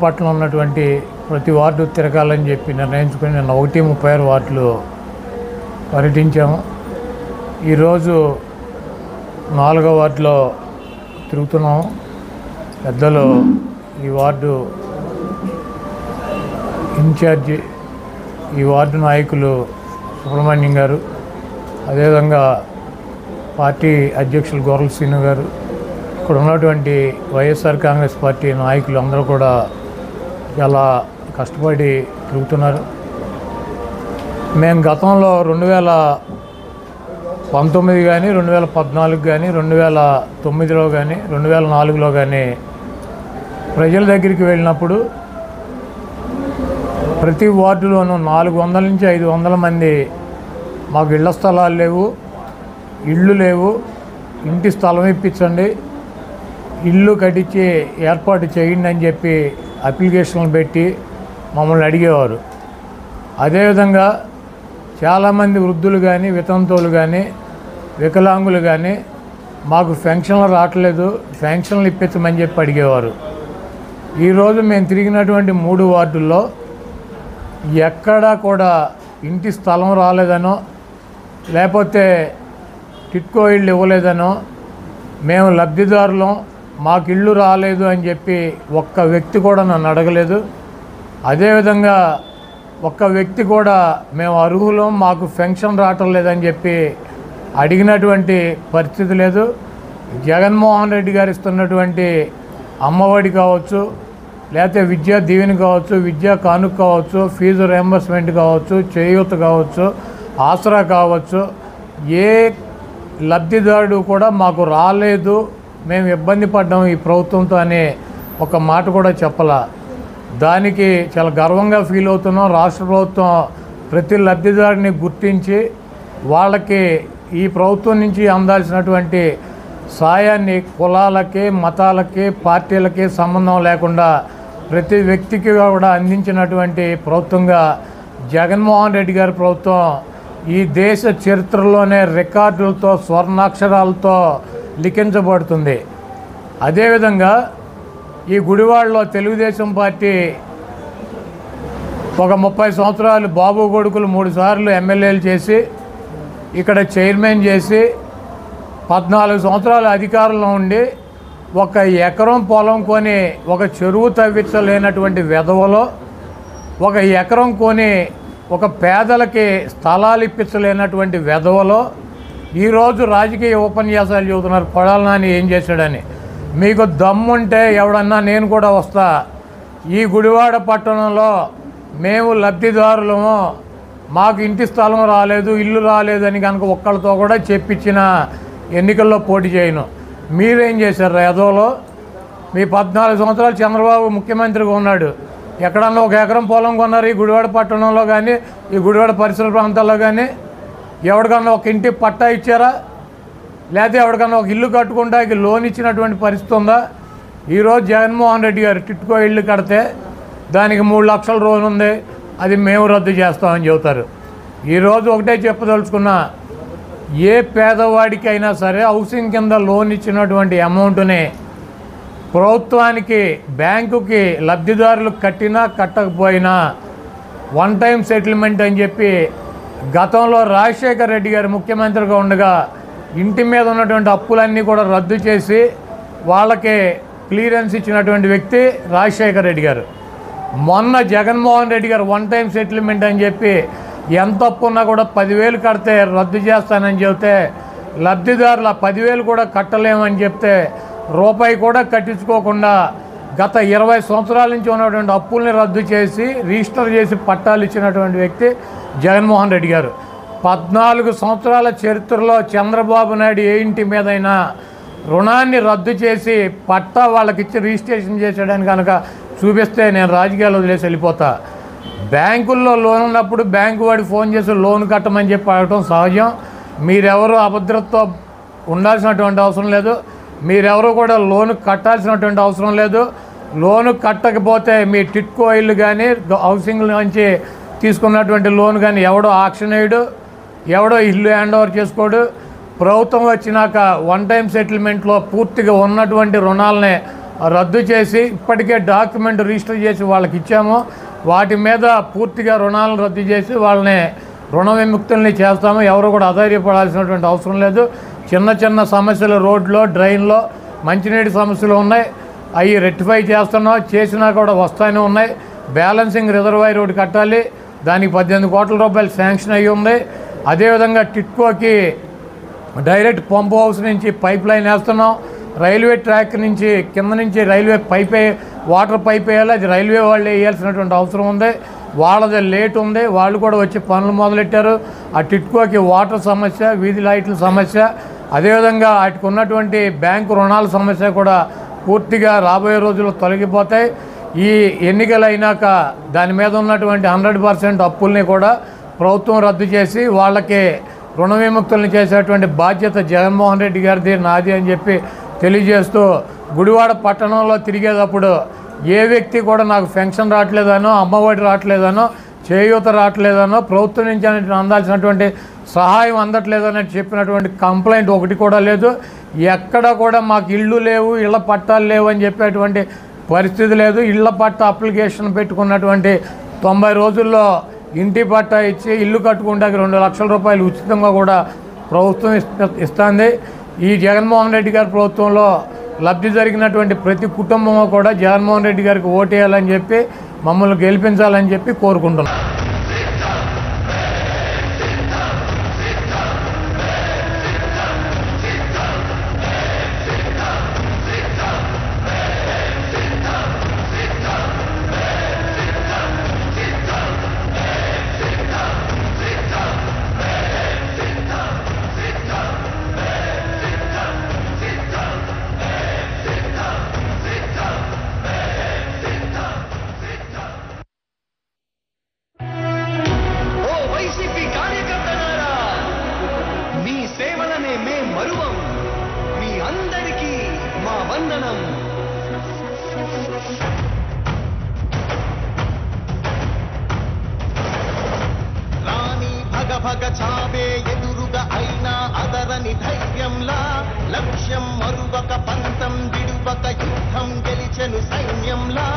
పట్టణంలో ఉన్నటువంటి ప్రతి వార్డు తిరగాలని చెప్పి నిర్ణయించుకుని నిన్న 136 వార్డులు పర్యటించాము. ఈరోజు 4వ వార్డులో తిరుగుతున్నాము. పెద్దలు ఈ వార్డు ఇన్ఛార్జి, ఈ వార్డు నాయకులు సుబ్రహ్మణ్యం గారు, అదేవిధంగా పార్టీ అధ్యక్షులు గొర్రెల శ్రీను గారు, ఇక్కడ ఉన్నటువంటి వైఎస్ఆర్ కాంగ్రెస్ పార్టీ నాయకులు అందరూ కూడా చాలా కష్టపడి తిరుగుతున్నారు. మేము గతంలో 2019 కానీ 2014 కానీ 2009లో కానీ 2004లో కానీ ప్రజల దగ్గరికి వెళ్ళినప్పుడు ప్రతి వార్డులోనూ 400 నుంచి 500 మంది మాకు ఇళ్ల స్థలాలు లేవు, ఇళ్ళు లేవు, ఇంటి స్థలం ఇప్పించండి, ఇల్లు కట్టించి ఏర్పాటు చేయండి అని చెప్పి అప్లికేషన్లు పెట్టి మమ్మల్ని అడిగేవారు. అదేవిధంగా చాలామంది వృద్ధులు కానీ వితంతువులు కానీ వికలాంగులు కానీ మాకు పెన్షన్లు రావట్లేదు, పెన్షన్లు ఇప్పించమని చెప్పి అడిగేవారు. ఈరోజు మేము తిరిగినటువంటి 3 వార్డుల్లో ఎక్కడా కూడా ఇంటి స్థలం రాలేదనో లేకపోతే టిట్కో ఇళ్ళు ఇవ్వలేదనో మేము లబ్ధిదారులం మాకు ఇళ్ళు రాలేదు అని చెప్పి ఒక్క వ్యక్తి కూడా నన్ను అడగలేదు. అదేవిధంగా ఒక్క వ్యక్తి కూడా మేము అర్హులం మాకు పెన్షన్ రావటం లేదని చెప్పి అడిగినటువంటి పరిస్థితి లేదు. జగన్మోహన్ రెడ్డి గారు ఇస్తున్నటువంటి అమ్మఒడి కావచ్చు, లేకపోతే విద్యా దీవెన కావచ్చు, విద్యా కానుక కావచ్చు, ఫీజు రియంబర్స్మెంట్ కావచ్చు, చేయూత కావచ్చు, ఆసరా కావచ్చు, ఏ లబ్ధిదారుడు కూడా మాకు రాలేదు, మేము ఇబ్బంది పడ్డాము ఈ ప్రభుత్వంతో అనే ఒక మాట కూడా చెప్పాల. దానికి చాలా గర్వంగా ఫీల్ అవుతున్నాం. రాష్ట్ర ప్రభుత్వం ప్రతి లబ్ధిదారుని గుర్తించి వాళ్ళకి ఈ ప్రభుత్వం నుంచి అందాల్సినటువంటి సాయాన్ని కులాలకి, మతాలకి, పార్టీలకి సంబంధం లేకుండా ప్రతి వ్యక్తికి కూడా అందించినటువంటి ప్రభుత్వంగా జగన్మోహన్ రెడ్డి గారి ప్రభుత్వం ఈ దేశ చరిత్రలోనే రికార్డులతో స్వర్ణాక్షరాలతో లిఖించబడుతుంది. అదేవిధంగా ఈ గుడివాడలో తెలుగుదేశం పార్టీ ఒక 30 సంవత్సరాలు బాబు కొడుకులు 3 సార్లు ఎమ్మెల్యేలు చేసి ఇక్కడ చైర్మన్ చేసి 14 సంవత్సరాలు అధికారంలో ఉండి 1 ఎకరం పొలం కొని ఒక చెరువు తవ్వించలేనటువంటి వెధవలో, 1 ఎకరం కొని ఒక పేదలకి స్థలాలు ఇప్పించలేనటువంటి వెధవలో ఈరోజు రాజకీయ ఉపన్యాసాలు చెబుతున్నారు. కొడాలి నాని ఏం చేశాడని. మీకు దమ్ముంటే ఎవడన్నా నేను కూడా వస్తా, ఈ గుడివాడ పట్టణంలో మేము లబ్ధిదారులము, మాకు ఇంటి స్థలం రాలేదు, ఇల్లు రాలేదని కనుక ఒక్కళ్ళతో కూడా చెప్పించిన ఎన్నికల్లో పోటీ చేయను. మీరేం చేశారు ఎదవలో? మీ 14 సంవత్సరాలు చంద్రబాబు ముఖ్యమంత్రిగా ఉన్నాడు, ఎక్కడన్నా 1 ఎకరం పొలం కొన్నారు ఈ గుడివాడ పట్టణంలో కానీ ఈ గుడివాడ పరిసర ప్రాంతాల్లో కానీ? ఎవరికన్నా ఒక ఇంటి పట్టా ఇచ్చారా? లేకపోతే ఎవరికన్నా ఒక ఇల్లు కట్టుకుంటానికి లోన్ ఇచ్చినటువంటి పరిస్థితి ఉందా? ఈరోజు జగన్మోహన్ రెడ్డి గారు టిట్కో ఇల్లు కడితే దానికి 3 లక్షల లోన్ ఉంది, అది మేము రద్దు చేస్తామని చెబుతారు. ఈరోజు ఒకటే చెప్పదలుచుకున్నా, ఏ పేదవాడికైనా సరే హౌసింగ్ కింద లోన్ ఇచ్చినటువంటి అమౌంట్ని ప్రభుత్వానికి, బ్యాంకుకి లబ్ధిదారులు కట్టినా కట్టకపోయినా 1 టైం సెటిల్మెంట్ అని చెప్పి గతంలో రాజశేఖర్ రెడ్డి గారు ముఖ్యమంత్రిగా ఉండగా ఇంటి మీద ఉన్నటువంటి అప్పులన్నీ కూడా రద్దు చేసి వాళ్ళకి క్లియరెన్స్ ఇచ్చినటువంటి వ్యక్తి రాజశేఖర్ రెడ్డి గారు. మొన్న జగన్మోహన్ రెడ్డి గారు 1 టైం సెటిల్మెంట్ అని చెప్పి ఎంత అప్పు ఉన్నా కూడా 10,000 కడితే రద్దు చేస్తానని చెబితే లబ్ధిదారులు 10,000 కూడా కట్టలేమని చెప్తే రూపాయి కూడా కట్టించుకోకుండా గత 20 సంవత్సరాల నుంచి ఉన్నటువంటి అప్పుల్ని రద్దు చేసి రిజిస్టర్ చేసి పట్టాలు ఇచ్చినటువంటి వ్యక్తి జగన్మోహన్ రెడ్డి గారు. 14 సంవత్సరాల చరిత్రలో చంద్రబాబు నాయుడు ఏ ఇంటి మీదైనా రుణాన్ని రద్దు చేసి పట్టా వాళ్ళకిచ్చి రిజిస్ట్రేషన్ చేసేయడానికి కనుక చూపిస్తే నేను రాజకీయాలు వదిలేసి వెళ్ళిపోతా. బ్యాంకుల్లో లోన్ ఉన్నప్పుడు బ్యాంకు వాడికి ఫోన్ చేసి లోన్ కట్టమని చెప్పి అడగటం సహజం. మీరెవరు అభద్రతతో ఉండాల్సినటువంటి అవసరం లేదు, మీరెవరు కూడా లోను కట్టాల్సినటువంటి అవసరం లేదు. లోను కట్టకపోతే మీ టిట్కో ఇల్లు కానీ హౌసింగ్ నుంచి తీసుకున్నటువంటి లోన్ కానీ ఎవడో ఆక్షన్ వేయడు, ఎవడో ఇల్లు హ్యాండ్ ఓవర్ చేసుకోడు. ప్రభుత్వం వచ్చినాక 1 టైం సెటిల్మెంట్లో పూర్తిగా ఉన్నటువంటి రుణాలనే రద్దు చేసి ఇప్పటికే డాక్యుమెంట్ రిజిస్టర్ చేసి వాళ్ళకి ఇచ్చాము. వాటి మీద పూర్తిగా రుణాలను రద్దు చేసి వాళ్ళని రుణ విముక్తుల్ని చేస్తాము. ఎవరు కూడా అధైర్యపడాల్సినటువంటి అవసరం లేదు. చిన్న చిన్న సమస్యలు రోడ్లో, డ్రైన్లో, మంచినీటి సమస్యలు ఉన్నాయి. అవి రెక్టిఫై చేస్తున్నాం. చేసినా కూడా వస్తానే ఉన్నాయి. బ్యాలెన్సింగ్ రిజర్వాయర్ ఒకటి కట్టాలి. దానికి 18 కోట్ల రూపాయలు శాంక్షన్ అయ్యి ఉంది. అదేవిధంగా టిట్కోకి డైరెక్ట్ పంప్ హౌస్ నుంచి పైప్ లైన్ వేస్తున్నాం. రైల్వే ట్రాక్ నుంచి కింద నుంచి రైల్వే పైప్ వాటర్ పైప్ వేయాలి. అది రైల్వే వాళ్ళు వేయాల్సినటువంటి అవసరం ఉంది. వాళ్ళది లేట్ ఉంది. వాళ్ళు కూడా వచ్చి పనులు మొదలెట్టారు. ఆ టిట్కోకి వాటర్ సమస్య, వీధి లైట్ల సమస్య, అదేవిధంగా వాటికి ఉన్నటువంటి బ్యాంకు రుణాల సమస్య కూడా పూర్తిగా రాబోయే రోజుల్లో తొలగిపోతాయి. ఈ ఎన్నికలు అయినాక దాని మీద ఉన్నటువంటి 100% అప్పుల్ని కూడా ప్రభుత్వం రద్దు చేసి వాళ్ళకి రుణ విముక్తుల్ని చేసేటువంటి బాధ్యత జగన్మోహన్ రెడ్డి గారిది, నాది అని చెప్పి తెలియజేస్తూ, గుడివాడ పట్టణంలో తిరిగేటప్పుడు ఏ వ్యక్తి కూడా నాకు పెన్షన్ రావట్లేదనో, అమ్మఒడి రావట్లేదనో, చేయూత రావట్లేదనో, ప్రభుత్వం నుంచి అందాల్సినటువంటి సహాయం అందట్లేదని చెప్పినటువంటి కంప్లైంట్ ఒకటి కూడా లేదు. ఎక్కడ కూడా మాకు ఇళ్ళు లేవు, ఇళ్ల పట్టాలు లేవు అని చెప్పేటువంటి పరిస్థితి లేదు. ఇళ్ల పట్టా అప్లికేషన్ పెట్టుకున్నటువంటి 90 రోజుల్లో ఇంటి పట్టా ఇచ్చి ఇల్లు కట్టుకుంటే 2 లక్షల రూపాయలు ఉచితంగా కూడా ప్రభుత్వం ఇస్తుంది. ఈ జగన్మోహన్ రెడ్డి గారి ప్రభుత్వంలో లబ్ధి జరిగినటువంటి ప్రతి కుటుంబం కూడా జగన్మోహన్ రెడ్డి గారికి ఓటేయాలని చెప్పి, మమ్మల్ని గెలిపించాలని చెప్పి కోరుకుంటున్నాం. భగ చావే ఎదురుగా అయినా అదరని ధైర్యంలా, లక్ష్యం మరువక పంతం విడువక యుద్ధం గెలిచెను సైన్యంలా.